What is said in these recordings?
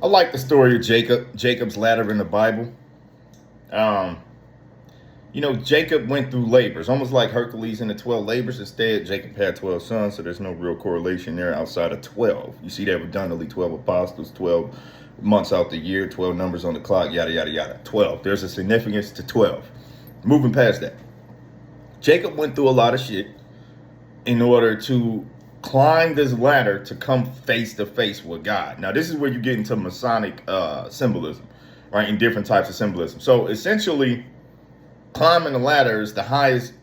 I like the story of Jacob's ladder in the Bible. Um, Jacob went through labors, almost like Hercules in the 12 labors. Instead, Jacob had 12 sons, so there's no real correlation there outside of 12. You see that redundantly, 12 apostles, 12 months out the year, 12 numbers on the clock, yada, yada, yada. 12. There's a significance to 12. Moving past that. Jacob went through a lot of shit in order to climb this ladder to come face to face with God. Now, this is where you get into Masonic symbolism, right? And different types of symbolism. So essentially, climbing the ladder is the highest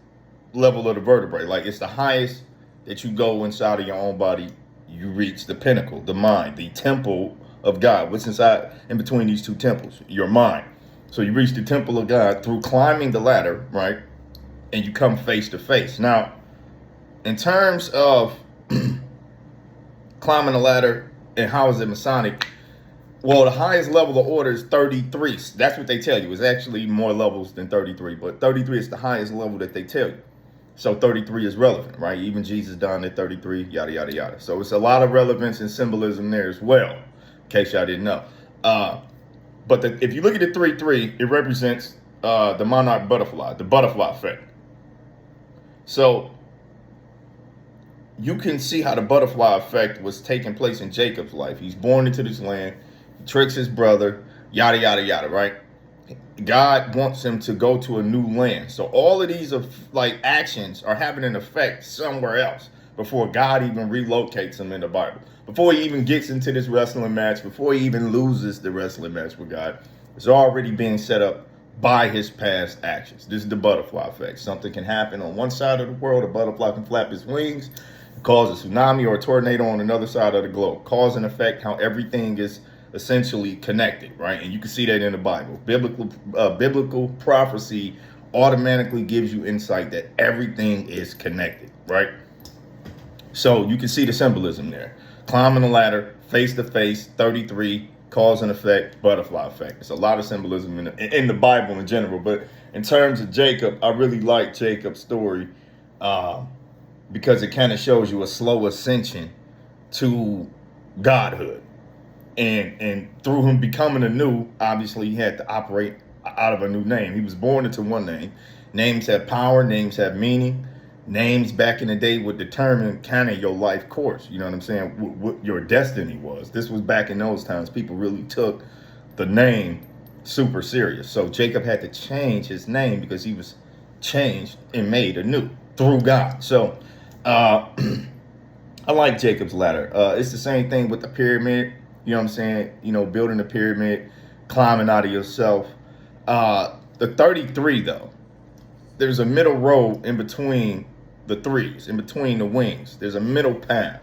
level of the vertebrae. Like, it's the highest that you go inside of your own body. You reach the pinnacle, the mind, the temple of God. What's inside in between these two temples? Your mind. So you reach the temple of God through climbing the ladder, right? And you come face to face. Now, in terms of climbing the ladder and how is it Masonic? Well, the highest level of order is 33. That's what they tell you. It's actually more levels than 33, but 33 is the highest level that they tell you. So 33 is relevant, right? Even Jesus died at 33, yada, yada, yada. So it's a lot of relevance and symbolism there as well, in case y'all didn't know. But if you look at the 3-3, it represents the monarch butterfly, the butterfly effect. So you can see how the butterfly effect was taking place in Jacob's life. He's born into this land, he tricks his brother, yada, yada, yada, right? God wants him to go to a new land. So all of these actions are having an effect somewhere else before God even relocates him in the Bible. Before he even gets into this wrestling match, before he even loses the wrestling match with God, it's already being set up by his past actions. This is the butterfly effect. Something can happen on one side of the world, a butterfly can flap its wings, cause a tsunami or a tornado on another side of the globe. Cause and effect, how everything is essentially connected, right? And you can see that in the Bible. Biblical prophecy automatically gives you insight that everything is connected, right? So you can see the symbolism there. Climbing the ladder, face to face, 33, cause and effect, butterfly effect. It's a lot of symbolism in the Bible in general. But in terms of Jacob, I really like Jacob's story because it kind of shows you a slow ascension to godhood. And through him becoming anew, obviously he had to operate out of a new name. He was born into one name. Names have power, names have meaning. Names back in the day would determine kind of your life course. You know what I'm saying? What your destiny was. This was back in those times. People really took the name super serious. So Jacob had to change his name because he was changed and made anew through God. So I like Jacob's ladder. It's the same thing with the pyramid. You know what I'm saying? Building a pyramid, climbing out of yourself. The 33, though, there's a middle road in between the threes, in between the wings. There's a middle path.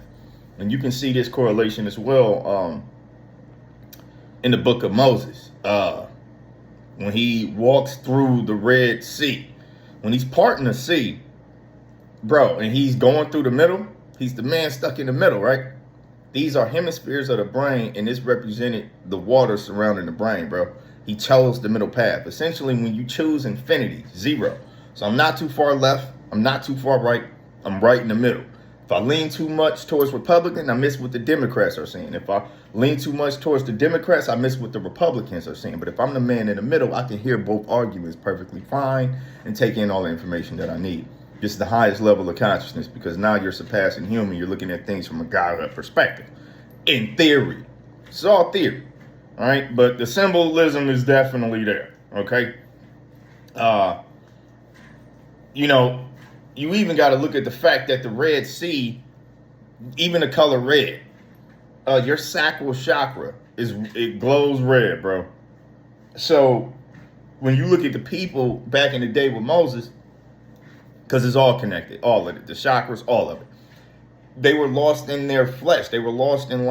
And you can see this correlation as well in the book of Moses. When he walks through the Red Sea. When he's parting the sea, bro, and he's going through the middle, he's the man stuck in the middle, right? These are hemispheres of the brain, and this represented the water surrounding the brain, bro. He chose the middle path. Essentially, when you choose infinity, zero. So I'm not too far left. I'm not too far right. I'm right in the middle. If I lean too much towards Republican, I miss what the Democrats are saying. If I lean too much towards the Democrats, I miss what the Republicans are saying. But if I'm the man in the middle, I can hear both arguments perfectly fine and take in all the information that I need. This is the highest level of consciousness because now you're surpassing human. You're looking at things from a godhood perspective. In theory. It's all theory. All right. But the symbolism is definitely there. Okay. You even got to look at the fact that the Red Sea, even the color red, your sacral chakra it glows red, bro. So when you look at the people back in the day with Moses, because it's all connected, all of it, the chakras, all of it. They were lost in their flesh. They were lost in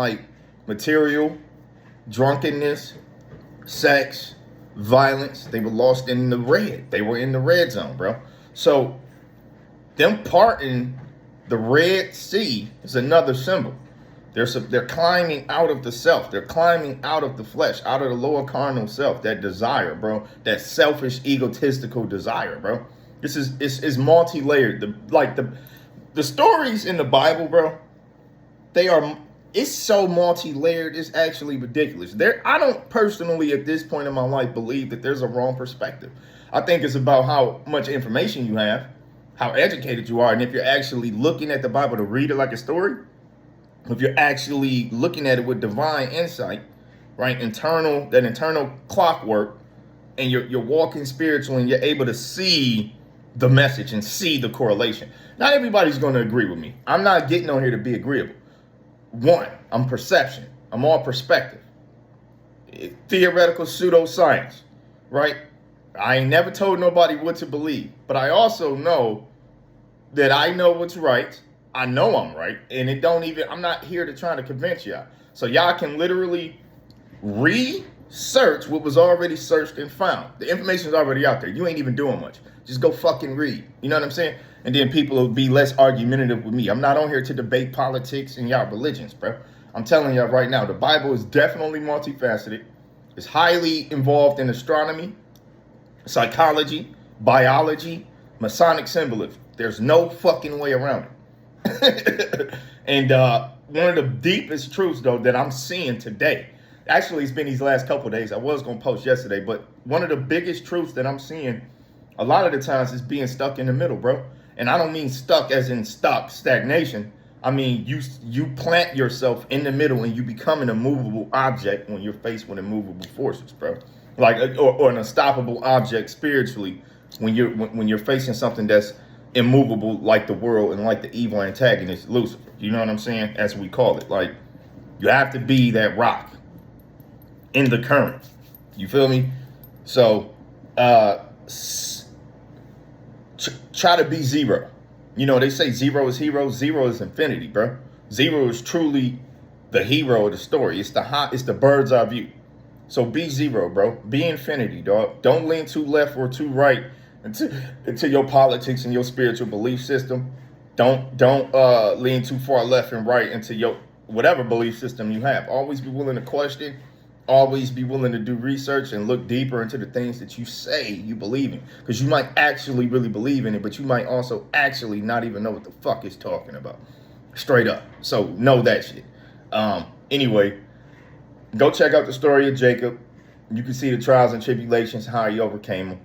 material, drunkenness, sex, violence. They were lost in the red. They were in the red zone, bro. So them parting the Red Sea is another symbol. They're climbing out of the self. They're climbing out of the flesh, out of the lower carnal self, that desire, bro. That selfish, egotistical desire, bro. This is multi-layered. The stories in the Bible, bro, they are It's so multi-layered, it's actually ridiculous. I don't personally at this point in my life believe that there's a wrong perspective. I think it's about how much information you have, how educated you are, and if you're actually looking at the Bible to read it like a story, if you're actually looking at it with divine insight, right? Internal clockwork, and you're walking spiritual and you're able to see the message and see the correlation. Not everybody's going to agree with me. I'm not getting on here to be agreeable. One, I'm perception. I'm all perspective. Theoretical pseudoscience, right? I ain't never told nobody what to believe, but I also know that I know what's right. I know I'm right, and I'm not here to try to convince y'all. So y'all can literally research what was already searched and found. The information is already out there. You ain't even doing much. Just go fucking read. You know what I'm saying? And then people will be less argumentative with me. I'm not on here to debate politics and y'all religions, bro. I'm telling y'all right now, the Bible is definitely multifaceted. It's highly involved in astronomy, psychology, biology, Masonic symbolism. There's no fucking way around it. And one of the deepest truths, though, that I'm seeing today, actually, it's been these last couple of days. I was going to post yesterday, but one of the biggest truths that I'm seeing a lot of the times is being stuck in the middle, bro. And I don't mean stuck as in stuck, stagnation. I mean, you plant yourself in the middle and you become an immovable object when you're faced with immovable forces, bro. Like, or an unstoppable object spiritually when you're facing something that's immovable, like the world and like the evil antagonist, Lucifer. You know what I'm saying? As we call it. Like, you have to be that rock in the current. You feel me? So, try to be zero. You know, they say zero is hero, zero is infinity, bro. Zero is truly the hero of the story. It's the bird's eye view. So be zero, bro. Be infinity, dog. Don't lean too left or too right into your politics and your spiritual belief system. Don't lean too far left and right into your whatever belief system you have. Always be willing to question. Always be willing to do research and look deeper into the things that you say you believe in. Because you might actually really believe in it, but you might also actually not even know what the fuck it's talking about. Straight up. So know that shit. Anyway, go check out the story of Jacob. You can see the trials and tribulations, how he overcame them.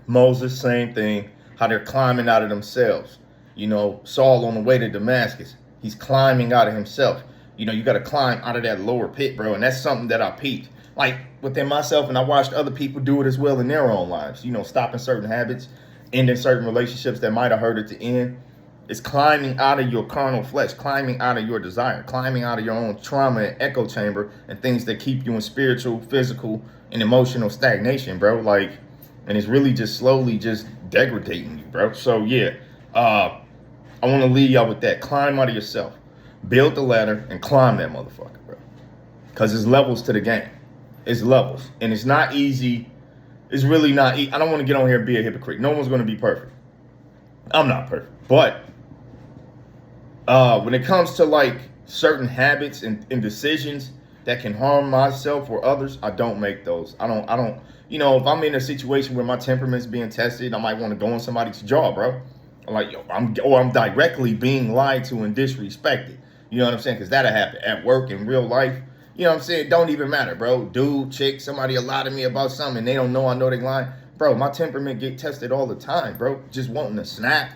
Moses, same thing. How they're climbing out of themselves. You know, Saul on the way to Damascus. He's climbing out of himself. You know, you got to climb out of that lower pit, bro. And that's something that I peeped. Like, within myself, and I watched other people do it as well in their own lives. You know, stopping certain habits, ending certain relationships that might have hurt at the end. It's climbing out of your carnal flesh, climbing out of your desire, climbing out of your own trauma and echo chamber and things that keep you in spiritual, physical, and emotional stagnation, bro. Like, and it's really just slowly just degrading you, bro. So, yeah, I want to leave y'all with that. Climb out of yourself. Build the ladder and climb that motherfucker, bro. Because there's levels to the game. It's levels. And it's not easy. It's really not easy. I don't want to get on here and be a hypocrite. No one's going to be perfect. I'm not perfect. But when it comes to like certain habits and decisions that can harm myself or others, I don't make those. I don't, you know, if I'm in a situation where my temperament's being tested, I might want to go on somebody's jaw, bro. Like, I'm directly being lied to and disrespected. You know what I'm saying? Because that'll happen at work, in real life. You know what I'm saying? It don't even matter, bro. Dude, chick, somebody lied to me about something and they don't know I know they lying. Bro, my temperament get tested all the time, bro. Just wanting to snap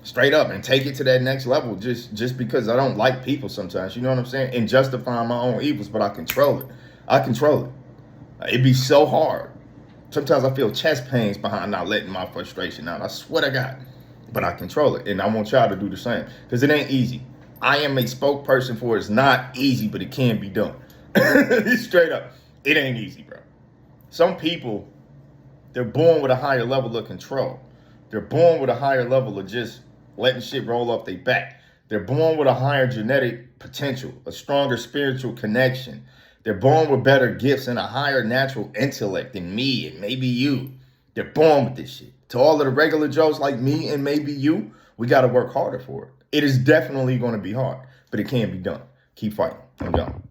straight up and take it to that next level just because I don't like people sometimes. You know what I'm saying? And justifying my own evils, but I control it. I control it. It'd be so hard. Sometimes I feel chest pains behind not letting my frustration out. I swear to God. But I control it. And I want y'all to do the same. Because it ain't easy. I am a spokesperson for it's not easy, but it can be done. Straight up. It ain't easy, bro. Some people, they're born with a higher level of control. They're born with a higher level of just letting shit roll off their back. They're born with a higher genetic potential, a stronger spiritual connection. They're born with better gifts and a higher natural intellect than me and maybe you. They're born with this shit. To all of the regular Joes like me and maybe you, we got to work harder for it. It is definitely going to be hard, but it can be done. Keep fighting. I'm done.